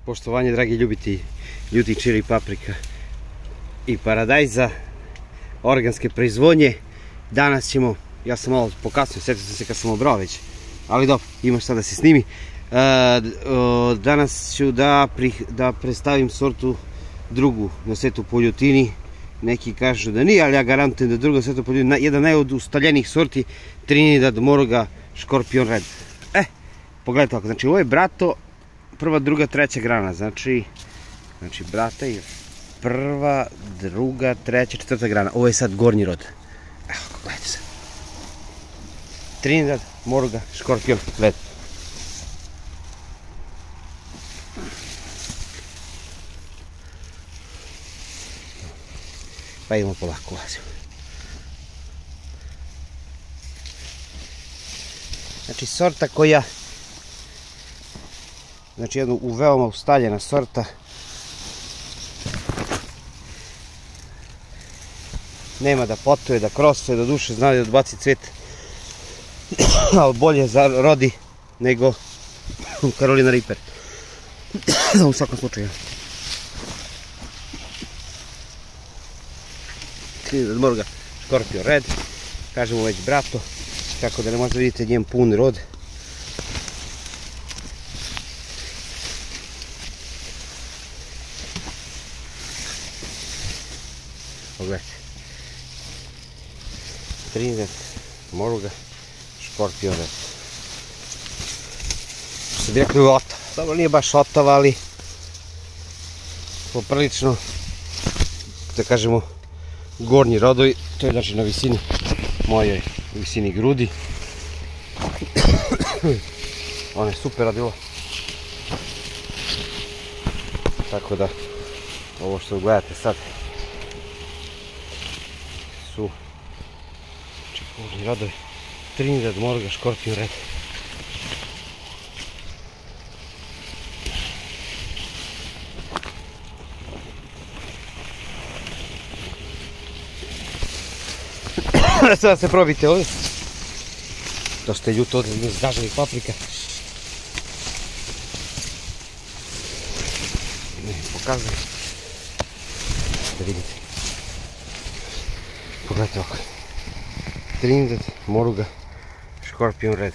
Poštovanje, dragi ljubitelji ljutih čili paprika i paradajza, organske proizvodnje. Danas ćemo, ja sam malo pokasnio, sjetio sam se kad sam obrao već, ali dobro, ima šta da se snimi. Danas ću da predstavim sortu drugu na svetu po ljutini. Neki kažu da nije, ali ja garantujem da druga na svetu po ljutini, jedan najustaljenijih sorti, Trinidad Moruga Scorpion Red. Pogledajte ovako, znači ovo je brato, prva, druga, treća grana, znači brata je prva, druga, treća, četvrta grana. Ovo je sad gornji rod. Evo, gledajte sad. Trinidad Moruga Scorpion Red. Pa idemo polako, ulazimo. Znači sorta koja, znači jedna veoma ustaljena sorta. Nema da potuje, da krosuje, do duše zna da odbaci cvet, ali bolje rodi nego Carolina Reaper. U svakom slučaju. Trinidad Moruga Scorpion Red, kažemo već brato, tako da ne možete vidjeti njen pun rod. Pogledajte. Trinidad Moruga Scorpion Red. Što bi rekli otov. Dobro, nije baš otov, ali poprilično, da kažemo, gornji rodovi. To je znači na visini mojoj, visini grudi. Ono je super radilo. Tako da, ovo što gledate sad su gornji rodovi Trinidad Moruga Scorpion Red. Sada se probite ovdje. Dosta je ljuto ovdje iz gaženih paprika. Ne, pokazujem. Da vidite. Pogledajte ovako. Trinidad Moruga Scorpion Red.